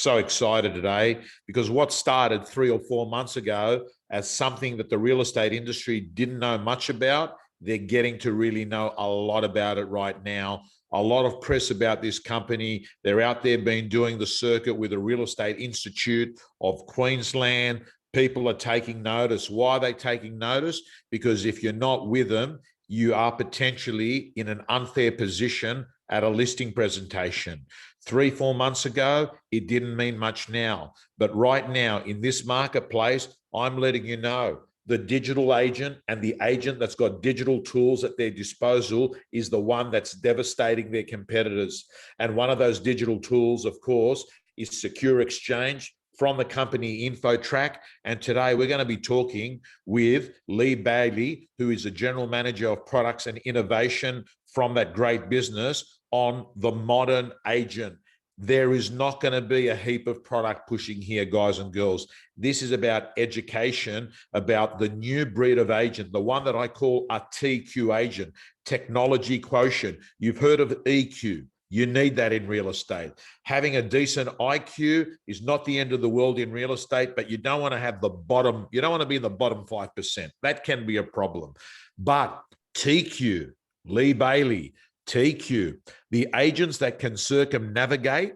So excited today because what started 3 or 4 months ago as something that the real estate industry didn't know much about, they're getting to really know a lot about it right now. A lot of press about this company. They're out there doing the circuit with the Real Estate Institute of Queensland. People are taking notice. Why are they taking notice? Because if you're not with them, you are potentially in an unfair position at a listing presentation. 3 or 4 months ago, it didn't mean much now. But right now, in this marketplace, I'm letting you know the digital agent and the agent that's got digital tools at their disposal is the one that's devastating their competitors. And one of those digital tools, of course, is Securexchange from the company InfoTrack. And today we're going to be talking with Lee Bailie, who is the General Manager of Products and Innovation from that great business, on the modern agent. There is not going to be a heap of product pushing here, guys and girls. This is about education, about the new breed of agent, the one that I call a TQ agent, Technology Quotient. You've heard of EQ. You need that in real estate. Having a decent IQ is not the end of the world in real estate, but you don't want to have the bottom, you don't want to be in the bottom 5%. That can be a problem. But TQ, Lee Bailie, TQ, the agents that can circumnavigate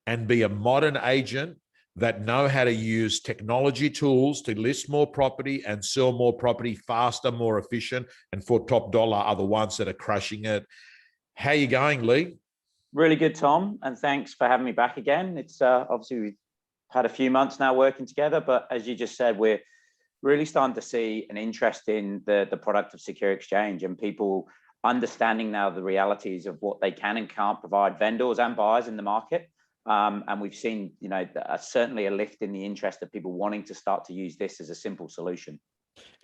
and be a modern agent that know how to use technology tools to list more property and sell more property faster, more efficient, and for top dollar are the ones that are crushing it. How are you going, Lee? Really good, Tom, and thanks for having me back again. It's obviously we've had a few months now working together, but as you just said, we're really starting to see an interest in the product of Securexchange and people understanding now the realities of what they can and can't provide vendors and buyers in the market. And we've seen, certainly a lift in the interest of people wanting to start to use this as a simple solution.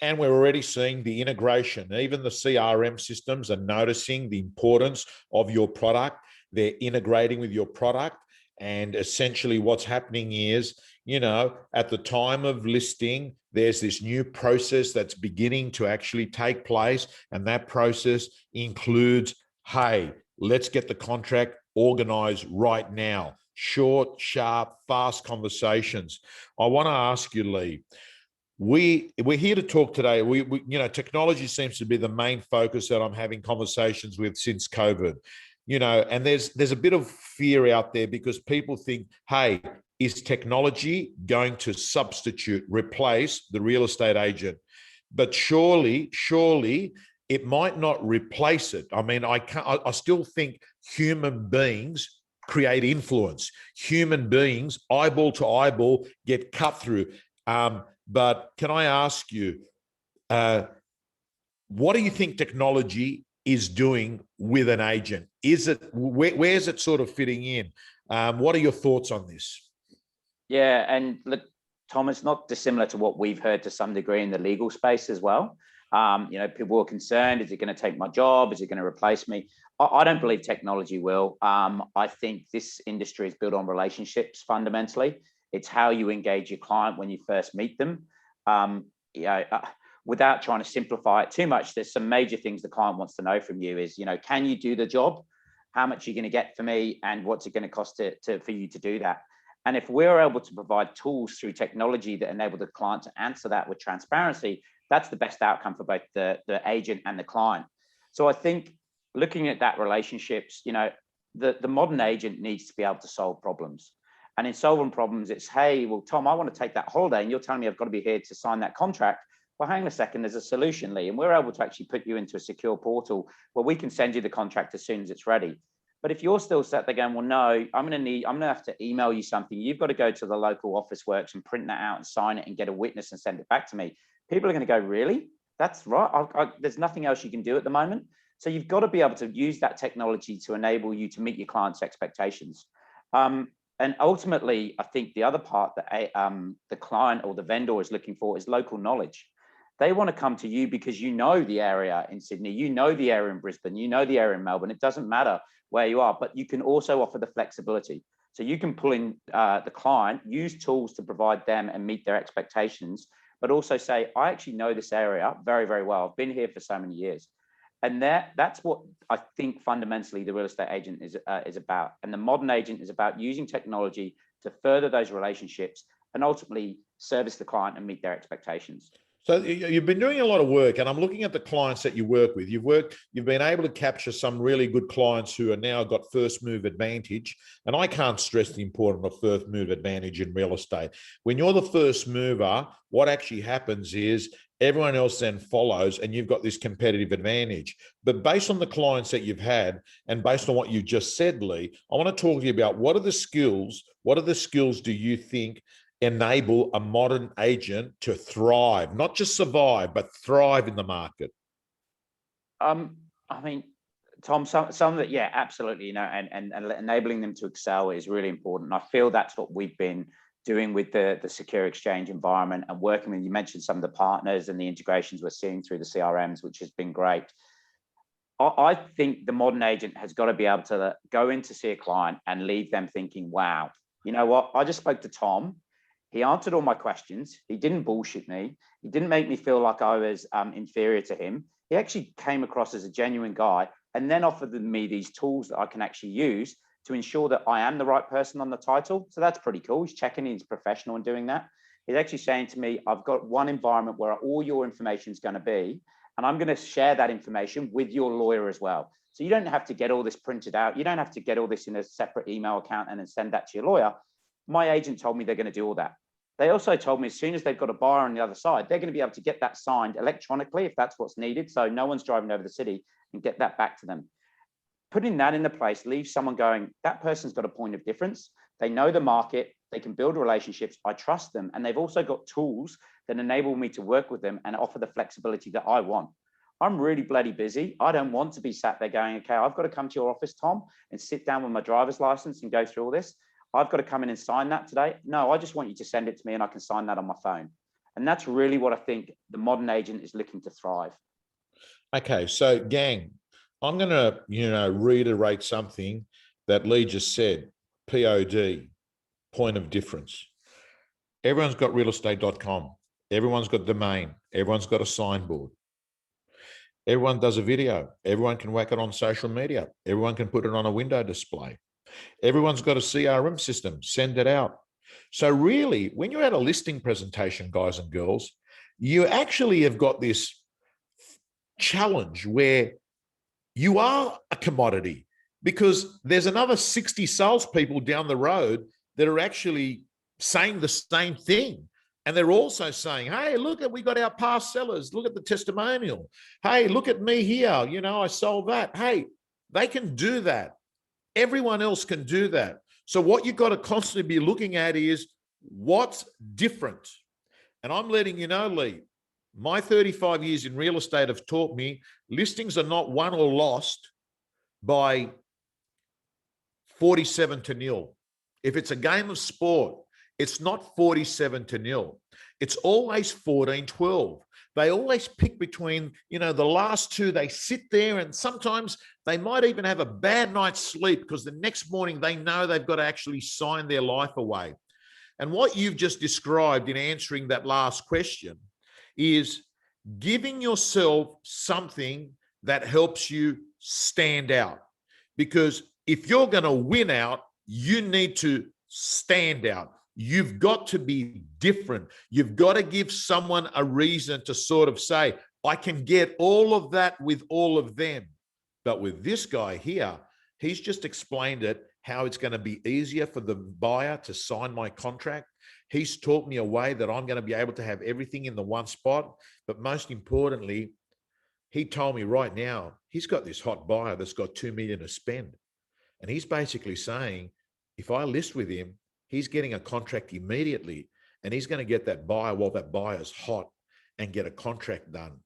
And we're already seeing the integration. Even the CRM systems are noticing the importance of your product. They're integrating with your product. And essentially what's happening is, at the time of listing, there's this new process that's beginning to actually take place. And that process includes, hey, let's get the contract organized right now. Short, sharp, fast conversations. I want to ask you, Lee, we're here to talk today. Technology seems to be the main focus that I'm having conversations with since COVID. And there's a bit of fear out there because people think, hey, is technology going to replace the real estate agent? But surely it might not replace it. I mean, I still think human beings create influence. Human beings, eyeball to eyeball, get cut through. But can I ask you, what do you think technology is doing with an agent? Where's it sort of fitting in? What are your thoughts on this? Yeah, and look, Tom, it's not dissimilar to what we've heard to some degree in the legal space as well. People are concerned, is it going to take my job? Is it going to replace me? I don't believe technology will. I think this industry is built on relationships fundamentally. It's how you engage your client when you first meet them. Without trying to simplify it too much, there's some major things the client wants to know from you is, can you do the job? How much are you going to get for me? And what's it going to cost for you to do that? And if we're able to provide tools through technology that enable the client to answer that with transparency, that's the best outcome for both the agent and the client. So I think looking at that relationships, the modern agent needs to be able to solve problems. And in solving problems, it's, hey, well, Tom, I want to take that holiday and you're telling me I've got to be here to sign that contract. Well, hang on a second, there's a solution, Lee, and we're able to actually put you into a secure portal where we can send you the contract as soon as it's ready. But if you're still sat there going, well, no, I'm going to have to email you something. You've got to go to the local office works and print that out and sign it and get a witness and send it back to me. People are going to go, really? That's right. There's nothing else you can do at the moment. So you've got to be able to use that technology to enable you to meet your client's expectations. And ultimately, I think the other part that the client or the vendor is looking for is local knowledge. They want to come to you because you know the area in Sydney, you know the area in Brisbane, you know the area in Melbourne. It doesn't matter where you are, but you can also offer the flexibility. So you can pull in the client, use tools to provide them and meet their expectations, but also say, I actually know this area very, very well. I've been here for so many years. And that's what I think fundamentally the real estate agent is about. And the modern agent is about using technology to further those relationships and ultimately service the client and meet their expectations. So you've been doing a lot of work, and I'm looking at the clients that you work with. You've been able to capture some really good clients who are now got first move advantage. And I can't stress the importance of first move advantage in real estate. When you're the first mover, what actually happens is everyone else then follows, and you've got this competitive advantage. But based on the clients that you've had, and based on what you just said, Lee, I want to talk to you about what are the skills do you think enable a modern agent to thrive, not just survive, but thrive in the market? I mean, Tom, some that, yeah, absolutely, you know, and enabling them to excel is really important. I feel that's what we've been doing with the Securexchange environment and working with, you mentioned some of the partners and the integrations we're seeing through the CRMs, which has been great. I think the modern agent has got to be able to go in to see a client and leave them thinking, wow, you know what, I just spoke to Tom. He answered all my questions. He didn't bullshit me. He didn't make me feel like I was inferior to him. He actually came across as a genuine guy and then offered me these tools that I can actually use to ensure that I am the right person on the title. So that's pretty cool. He's checking he's professional in doing that. He's actually saying to me, I've got one environment where all your information is going to be, and I'm going to share that information with your lawyer as well. So you don't have to get all this printed out. You don't have to get all this in a separate email account and then send that to your lawyer. My agent told me they're going to do all that. They also told me as soon as they've got a buyer on the other side, they're going to be able to get that signed electronically if that's what's needed. So no one's driving over the city, and get that back to them. Putting that into place leaves someone going, that person's got a point of difference. They know the market, they can build relationships, I trust them. And they've also got tools that enable me to work with them and offer the flexibility that I want. I'm really bloody busy. I don't want to be sat there going, okay, I've got to come to your office, Tom, and sit down with my driver's license and go through all this. I've got to come in and sign that today. No, I just want you to send it to me and I can sign that on my phone. And that's really what I think the modern agent is looking to thrive. Okay, so gang, I'm going to, reiterate something that Lee just said, POD, point of difference. Everyone's got realestate.com. Everyone's got domain. Everyone's got a signboard. Everyone does a video. Everyone can whack it on social media. Everyone can put it on a window display. Everyone's got a CRM system, send it out. So really, when you're at a listing presentation, guys and girls, you actually have got this challenge where you are a commodity, because there's another 60 salespeople down the road that are actually saying the same thing. And they're also saying, hey, look at, we got our past sellers. Look at the testimonial. Hey, look at me here. I sold that. Hey, they can do that. Everyone else can do that. So what you've got to constantly be looking at is what's different. And I'm letting you know, Lee, my 35 years in real estate have taught me listings are not won or lost by 47-0. If it's a game of sport, it's not 47-0. It's always 14-12. They always pick between, the last two. They sit there, and sometimes they might even have a bad night's sleep because the next morning they know they've got to actually sign their life away. And what you've just described in answering that last question is giving yourself something that helps you stand out. Because if you're going to win out, you need to stand out. You've got to be different. You've got to give someone a reason to sort of say, I can get all of that with all of them. But with this guy here, he's just explained it, how it's going to be easier for the buyer to sign my contract. He's taught me a way that I'm going to be able to have everything in the one spot. But most importantly, he told me right now, he's got this hot buyer that's got $2 million to spend. And he's basically saying, if I list with him, he's getting a contract immediately, and he's going to get that buyer while that buyer's hot and get a contract done.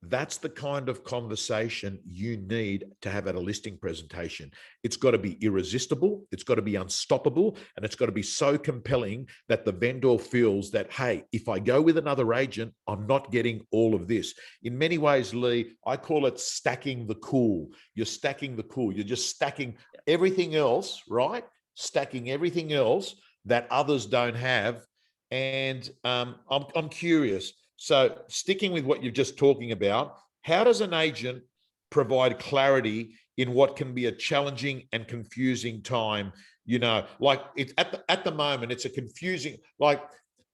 That's the kind of conversation you need to have at a listing presentation. It's got to be irresistible. It's got to be unstoppable. And it's got to be so compelling that the vendor feels that, hey, if I go with another agent, I'm not getting all of this. In many ways, Lee, I call it stacking the cool. You're stacking the cool. You're just stacking everything else, right? Stacking everything else that others don't have. And I'm curious. So sticking with what you're just talking about, how does an agent provide clarity in what can be a challenging and confusing time You know, like it's at the moment, it's a confusing, like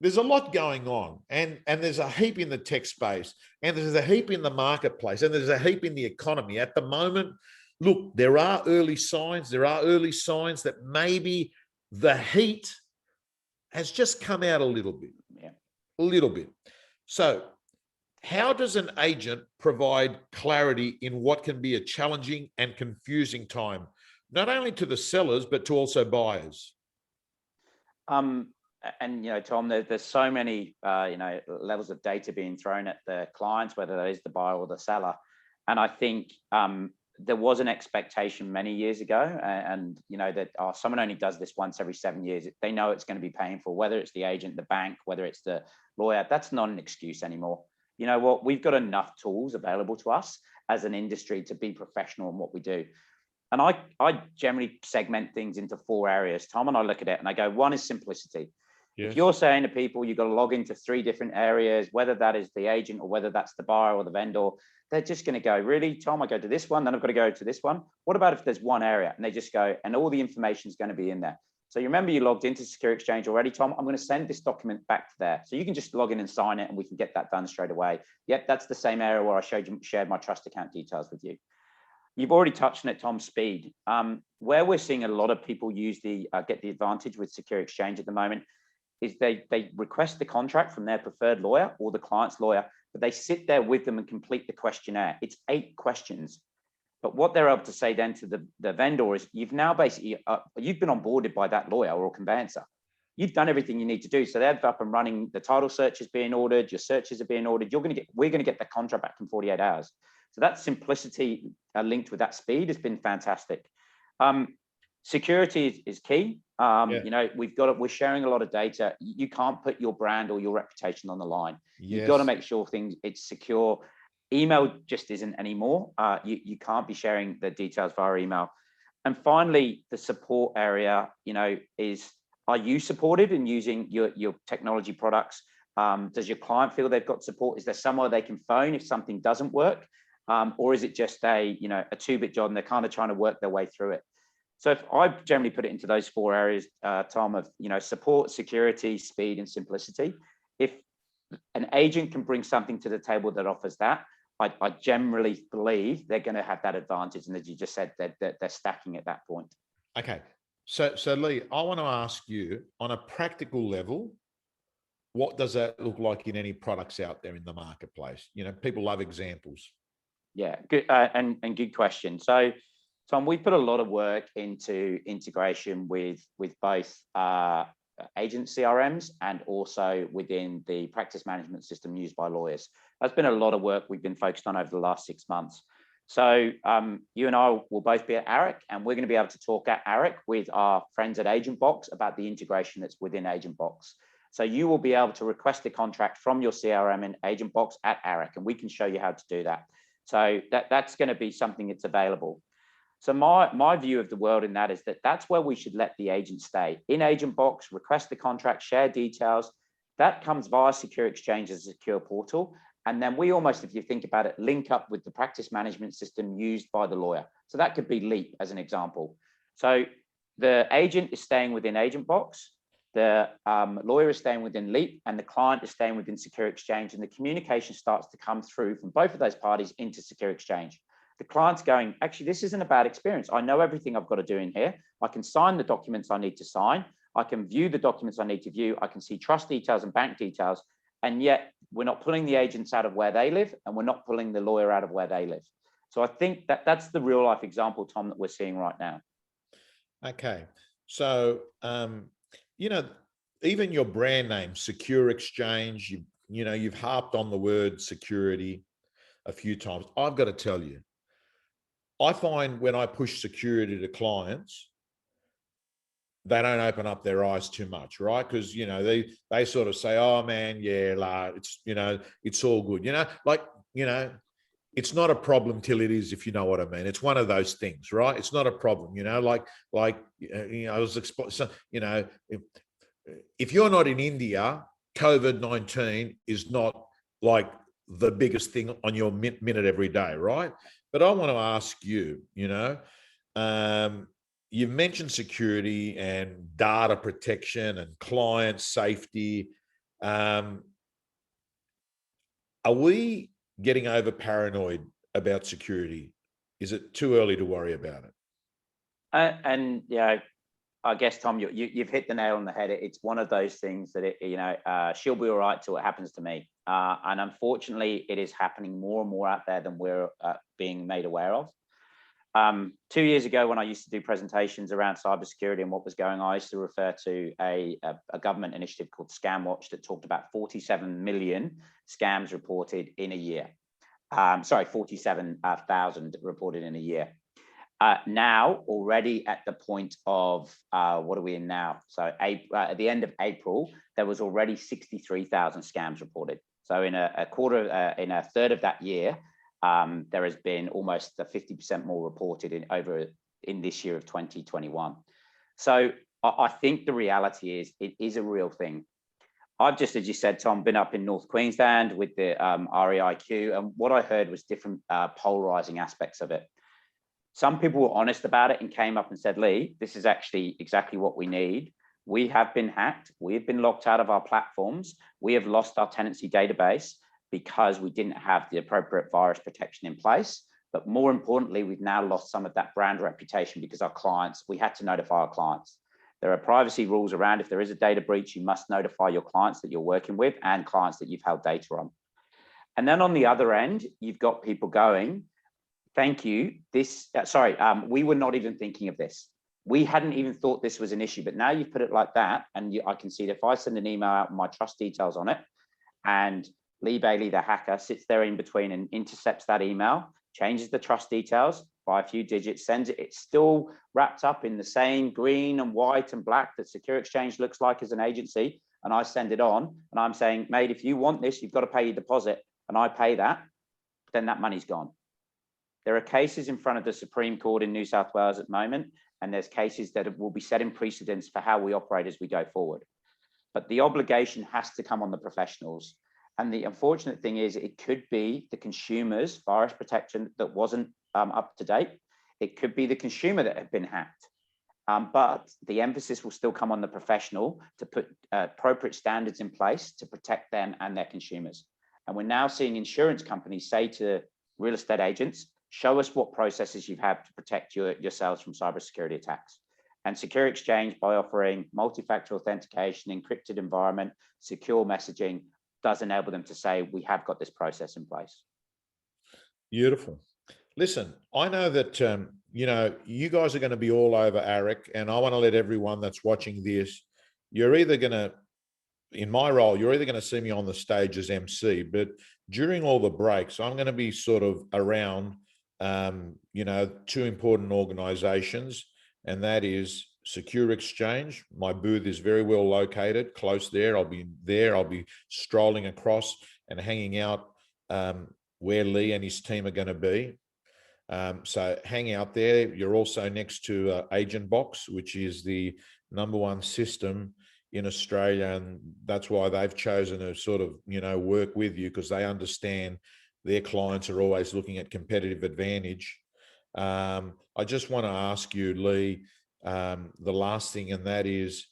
there's a lot going on, and there's a heap in the tech space, and there's a heap in the marketplace, and there's a heap in the economy at the moment. Look, there are early signs. There are early signs that maybe the heat has just come out a little bit, a little bit. So how does an agent provide clarity in what can be a challenging and confusing time, not only to the sellers, but to also buyers? And, you know, Tom, there's so many, you know, levels of data being thrown at the clients, whether that is the buyer or the seller. And I think there was an expectation many years ago, and you know, that someone only does this once every 7 years. They know it's going to be painful, whether it's the agent, the bank, whether it's the lawyer. That's not an excuse anymore. You know what? We've got enough tools available to us as an industry to be professional in what we do. And I generally segment things into 4 areas, Tom, and I look at it and I go, one is simplicity. Yes. If you're saying to people, you've got to log into 3 different areas, whether that is the agent or whether that's the buyer or the vendor, they're just going to go, really, Tom, I go to this one, then I've got to go to this one. What about if there's one area? And they just go, and all the information is going to be in there. So you remember you logged into Securexchange already, Tom. I'm going to send this document back to there. So you can just log in and sign it and we can get that done straight away. Yep, that's the same area where I shared my trust account details with you. You've already touched on it, Tom, speed. Where we're seeing a lot of people use get the advantage with Securexchange at the moment is they request the contract from their preferred lawyer or the client's lawyer, but they sit there with them and complete the questionnaire. It's 8 questions. But what they're able to say then to the vendor is, you've now basically, you've been onboarded by that lawyer or conveyancer. You've done everything you need to do. So they're up and running. The title search is being ordered. Your searches are being ordered. We're going to get the contract back in 48 hours. So that simplicity linked with that speed has been fantastic. Security is key. You know, we're sharing a lot of data. You can't put your brand or your reputation on the line. Yes. You've got to make sure it's secure. Email just isn't anymore. You can't be sharing the details via email. And finally, the support area, you know, are you supported in using your technology products? Does your client feel they've got support? Is there somewhere they can phone if something doesn't work? Or is it just a 2-bit job and they're kind of trying to work their way through it? So if I generally put it into those 4 areas, Tom, of, you know, support, security, speed, and simplicity. If an agent can bring something to the table that offers that, I generally believe they're going to have that advantage. And as you just said, they're stacking at that point. Okay. So Lee, I want to ask you, on a practical level, what does that look like in any products out there in the marketplace? You know, people love examples. Yeah, good and good question. So, Tom, we put a lot of work into integration with both agent CRMs and also within the practice management system used by lawyers. That's been a lot of work we've been focused on over the last 6 months. So you and I will both be at ARIC, and we're going to be able to talk at ARIC with our friends at AgentBox about the integration that's within AgentBox. So you will be able to request a contract from your CRM in AgentBox at ARIC, and we can show you how to do that. So that's going to be something that's available. So my view of the world in that is that's where we should let the agent stay. In AgentBox, request the contract, share details. That comes via Securexchange as a secure portal. And then we almost, if you think about it, link up with the practice management system used by the lawyer. So that could be Leap as an example. So the agent is staying within AgentBox, the lawyer is staying within Leap, and the client is staying within Securexchange, and the communication starts to come through from both of those parties into Securexchange. The client's going, actually, this isn't a bad experience. I know everything I've got to do in here. I can sign the documents I need to sign. I can view the documents I need to view. I can see trust details and bank details. And yet we're not pulling the agents out of where they live, and we're not pulling the lawyer out of where they live. So I think that's the real life example, Tom, that we're seeing right now. Okay. So, you know, even your brand name, Securexchange, you've harped on the word security a few times. I've got to tell you, I find when I push security to clients, they don't open up their eyes too much, right? Because, you know, they sort of say, oh man, yeah, it's, you know, it's all good, it's not a problem till it is, if you know what I mean. It's one of those things, right? It's not a problem, I was exposed, if you're not in India, COVID-19 is not like the biggest thing on your minute every day, right? But I want to ask you, you've mentioned security and data protection and client safety. Are we getting over paranoid about security? Is it too early to worry about it? And I guess, Tom, you've hit the nail on the head. It's one of those things that she'll be all right till it happens to me. And unfortunately, it is happening more and more out there than we're being made aware of. 2 years ago, when I used to do presentations around cybersecurity and what was going on, I used to refer to a government initiative called ScamWatch that talked about 47 million scams reported in a year. 47,000 reported in a year. Now, already at the point of, what are we in now? So at the end of April, there was already 63,000 scams reported. So in a third of that year, there has been almost 50% more reported in this year of 2021. So I think the reality is it is a real thing. I've just, as you said, Tom, been up in North Queensland with the REIQ, and what I heard was different polarizing aspects of it. Some people were honest about it and came up and said, Lee, this is actually exactly what we need. We have been hacked. We have been locked out of our platforms. We have lost our tenancy database because we didn't have the appropriate virus protection in place. But more importantly, we've now lost some of that brand reputation because we had to notify our clients. There are privacy rules around. If there is a data breach, you must notify your clients that you're working with and clients that you've held data on. And then on the other end, you've got people going, thank you. We were not even thinking of this. We hadn't even thought this was an issue, but now you've put it like that. And I can see that if I send an email out with my trust details on it, and Lee Bailie, the hacker, sits there in between and intercepts that email, changes the trust details by a few digits, sends it. It's still wrapped up in the same green and white and black that Securexchange looks like as an agency. And I send it on and I'm saying, mate, if you want this, you've got to pay your deposit. And I pay that, then that money's gone. There are cases in front of the Supreme Court in New South Wales at the moment, and there's cases that will be setting precedents for how we operate as we go forward. But the obligation has to come on the professionals. And the unfortunate thing is it could be the consumer's virus protection that wasn't up to date. It could be the consumer that had been hacked. But the emphasis will still come on the professional to put appropriate standards in place to protect them and their consumers. And we're now seeing insurance companies say to real estate agents, show us what processes you have to protect yourselves from cybersecurity attacks. And Securexchange, by offering multi-factor authentication, encrypted environment, secure messaging, does enable them to say, we have got this process in place. Beautiful. Listen, I know that, you guys are going to be all over ARIC, and I want to let everyone that's watching this, you're either going to, in my role, you're either going to see me on the stage as MC, but during all the breaks, I'm going to be sort of around, two important organizations, and that is Securexchange. My booth is very well located, close there. I'll be strolling across and hanging out where Lee and his team are going to be. So hang out there. You're also next to Agent Box, which is the #1 system in Australia, and that's why they've chosen to sort of, work with you, because they understand their clients are always looking at competitive advantage. I just want to ask you, Lee, the last thing, and that is,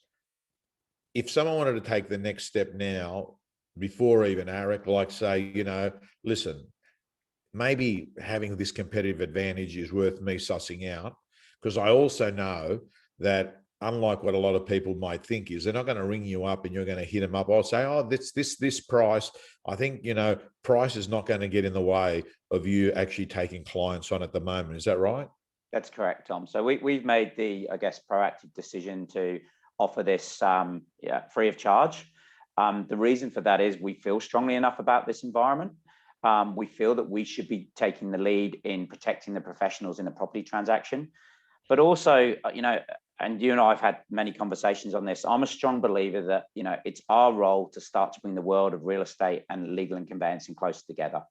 if someone wanted to take the next step now, before even ARIC, like say, listen, maybe having this competitive advantage is worth me sussing out, because I also know that unlike what a lot of people might think is, they're not going to ring you up and you're going to hit them up. I'll say, oh, this price. I think, price is not going to get in the way of you actually taking clients on at the moment. Is that right? That's correct, Tom. So we've made the, proactive decision to offer this free of charge. The reason for that is we feel strongly enough about this environment. We feel that we should be taking the lead in protecting the professionals in a property transaction. But also, and you and I have had many conversations on this, I'm a strong believer that, it's our role to start to bring the world of real estate and legal and conveyancing closer together.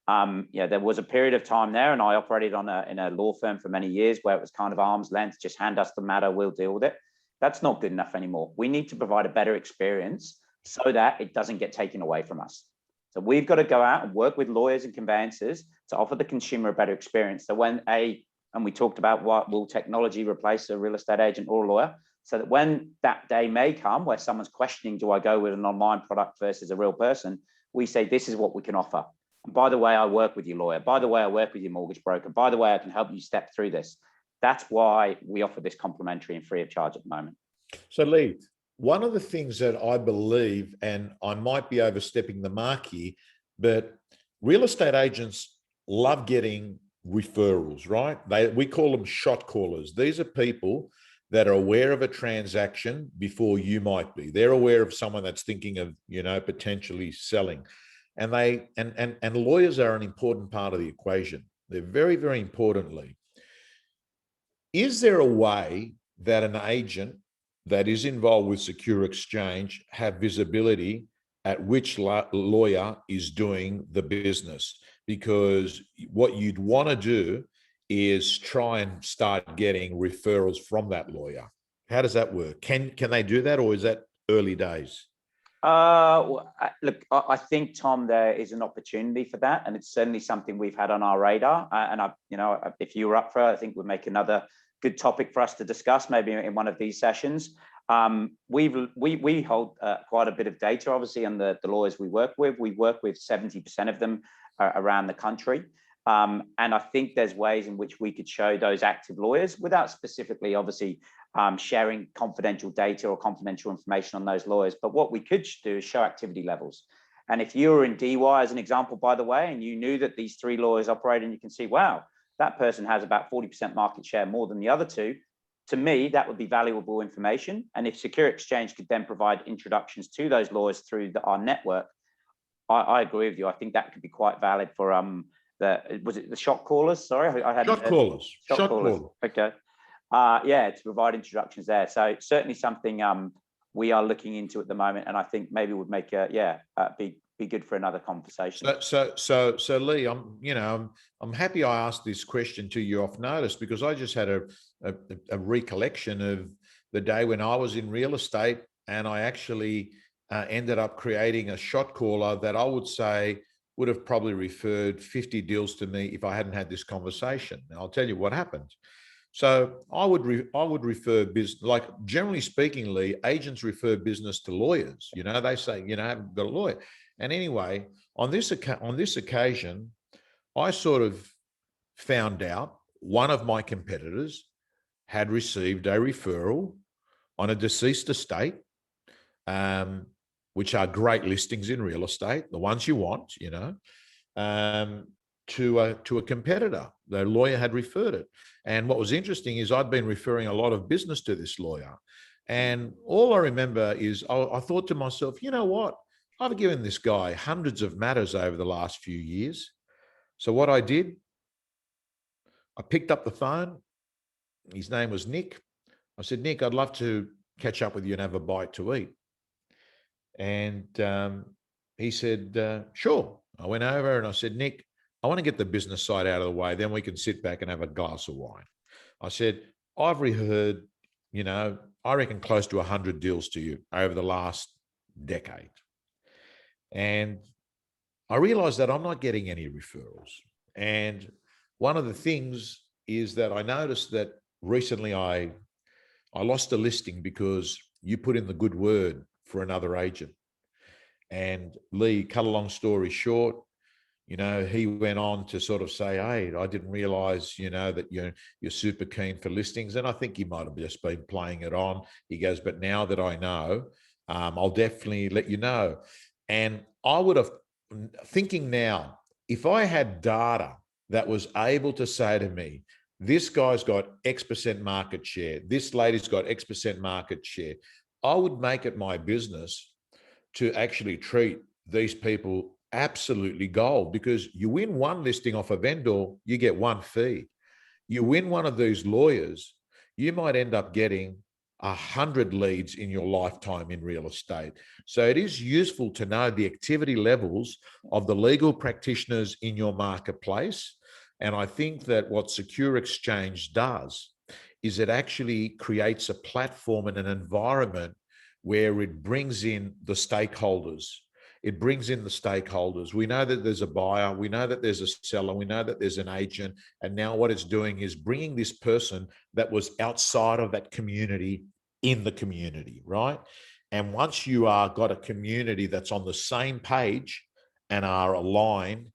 There was a period of time there, and I operated in a law firm for many years where it was kind of arm's length, just hand us the matter, we'll deal with it. That's not good enough anymore. We need to provide a better experience so that it doesn't get taken away from us. So we've got to go out and work with lawyers and conveyancers to offer the consumer a better experience. So when a And we talked about what will technology replace a real estate agent or a lawyer, so that when that day may come where someone's questioning, do I go with an online product versus a real person? We say, this is what we can offer. And by the way, I work with your lawyer. By the way, I work with your mortgage broker. By the way, I can help you step through this. That's why we offer this complimentary and free of charge at the moment. So Lee, one of the things that I believe, and I might be overstepping the mark here, but real estate agents love getting referrals, right? We call them shot callers. These are people that are aware of a transaction before you might be. They're aware of someone that's thinking of, potentially selling. And lawyers are an important part of the equation. They're very, very importantly. Is there a way that an agent that is involved with Securexchange have visibility at which lawyer is doing the business? Because what you'd want to do is try and start getting referrals from that lawyer. How does that work? Can they do that, or is that early days? Look, I think, Tom, there is an opportunity for that, and it's certainly something we've had on our radar. If you were up for it, I think we'd make another good topic for us to discuss, maybe in one of these sessions. We hold quite a bit of data, obviously, on the lawyers we work with. We work with 70% of them around the country. And I think there's ways in which we could show those active lawyers without specifically, obviously, sharing confidential data or confidential information on those lawyers. But what we could do is show activity levels. And if you were in DY, as an example, by the way, and you knew that these 3 lawyers operate, and you can see, wow, that person has about 40% market share more than the other 2, to me, that would be valuable information. And if Securexchange could then provide introductions to those lawyers through our network, I agree with you. I think that could be quite valid for was it the shot callers? Sorry, I had shot callers. Shot callers. Okay. To provide introductions there. So certainly something we are looking into at the moment, and I think maybe would make be good for another conversation. So Lee, I'm happy I asked this question to you off notice, because I just had a recollection of the day when I was in real estate, and I actually ended up creating a shot caller that I would say would have probably referred 50 deals to me if I hadn't had this conversation. And I'll tell you what happened. So I would refer business, like generally speaking, Lee, agents refer business to lawyers. They say, I haven't got a lawyer. And anyway, on this occasion, I sort of found out one of my competitors had received a referral on a deceased estate, which are great listings in real estate, the ones you want, to a competitor. The lawyer had referred it. And what was interesting is I'd been referring a lot of business to this lawyer. And all I remember is I thought to myself, you know what? I've given this guy hundreds of matters over the last few years. So what I did, I picked up the phone. His name was Nick. I said, Nick, I'd love to catch up with you and have a bite to eat. And he said, sure. I went over and I said, Nick, I want to get the business side out of the way. Then we can sit back and have a glass of wine. I said, I've reheard, I reckon close to 100 deals to you over the last decade. And I realized that I'm not getting any referrals. And one of the things is that I noticed that recently I lost a listing because you put in the good word for another agent. And Lee, cut a long story short, he went on to sort of say, hey, I didn't realize, that you're super keen for listings. And I think he might have just been playing it on. He goes, but now that I know, I'll definitely let you know. And I would have, thinking now, if I had data that was able to say to me, this guy's got X% market share, this lady's got X% market share, I would make it my business to actually treat these people absolutely gold, because you win one listing off a vendor, you get one fee. You win one of these lawyers, you might end up getting 100 leads in your lifetime in real estate. So it is useful to know the activity levels of the legal practitioners in your marketplace. And I think that what Securexchange does is it actually creates a platform and an environment where it brings in the stakeholders. it brings in the stakeholders. We know that there's a buyer, we know that there's a seller, we know that there's an agent. And now what it's doing is bringing this person that was outside of that community in the community, right? And once you are got a community that's on the same page and are aligned,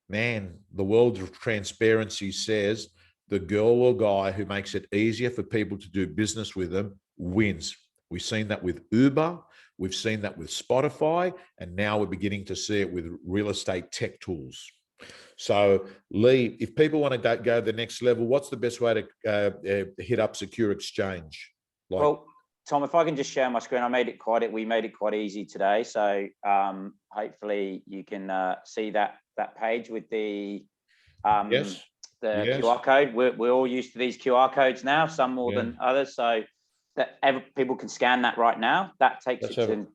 man, the world of transparency says the girl or guy who makes it easier for people to do business with them wins. We've seen that with Uber, we've seen that with Spotify, and now we're beginning to see it with real estate tech tools. So, Lee, if people want to go to the next level, what's the best way to hit up Securexchange? Well, Tom, if I can just share my screen, we made it quite easy today. So hopefully you can see that page with the yes. QR code. We're all used to these QR codes now, some more than others. So that people can scan that right now. That takes it to,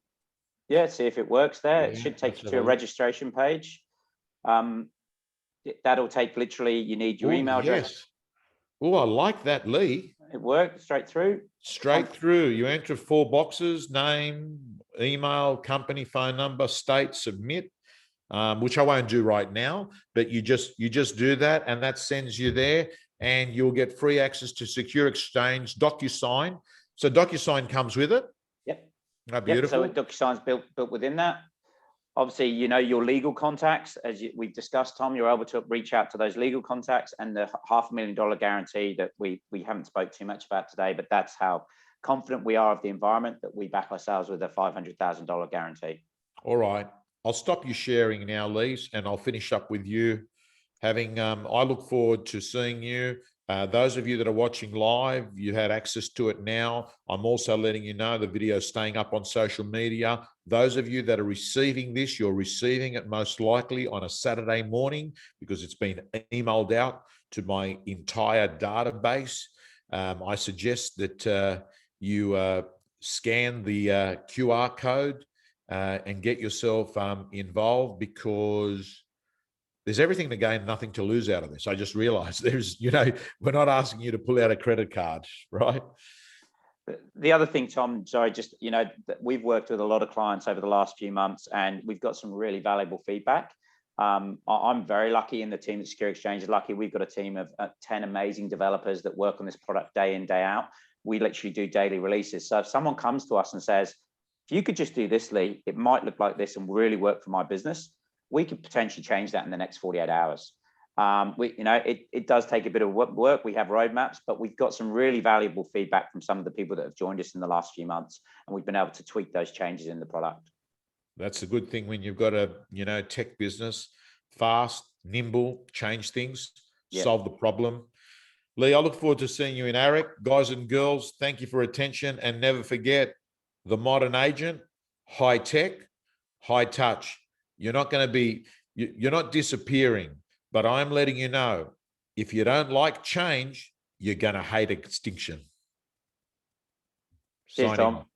see if it works there. It should take you to a registration page. That'll take literally, you need your email address. Oh, I like that, Lee. It worked straight through. Straight through. You enter 4 boxes: name, email, company, phone number, state, submit, which I won't do right now, but you just do that, and that sends you there, and you'll get free access to Securexchange, DocuSign. So DocuSign comes with it. Yep. Oh, beautiful. So DocuSign's built within that. Obviously, your legal contacts, as we've discussed, Tom, you're able to reach out to those legal contacts, and the $500,000 guarantee that we haven't spoke too much about today, but that's how confident we are of the environment that we back ourselves with a $500,000 guarantee. All right. I'll stop you sharing now, Lee, and I'll finish up with you. I look forward to seeing you. Those of you that are watching live, you had access to it now. I'm also letting you know the video is staying up on social media. Those of you that are receiving this, you're receiving it most likely on a Saturday morning because it's been emailed out to my entire database. I suggest that you scan the QR code and get yourself involved, because there's everything to gain, nothing to lose out of this. I just realized we're not asking you to pull out a credit card, right? The other thing, Tom, sorry, we've worked with a lot of clients over the last few months, and we've got some really valuable feedback. I'm very lucky, and the team at Securexchange is lucky. We've got a team of 10 amazing developers that work on this product day in, day out. We literally do daily releases. So if someone comes to us and says, if you could just do this, Lee, it might look like this and really work for my business, we could potentially change that in the next 48 hours. It does take a bit of work. We have roadmaps, but we've got some really valuable feedback from some of the people that have joined us in the last few months, and we've been able to tweak those changes in the product. That's a good thing when you've got a tech business, fast, nimble, change things, solve the problem. Lee, I look forward to seeing you in ARIC. Guys and girls, thank you for attention, and never forget the modern agent, high tech, high touch. You're not disappearing, but I'm letting you know, if you don't like change, you're going to hate extinction. Cheers, Tom.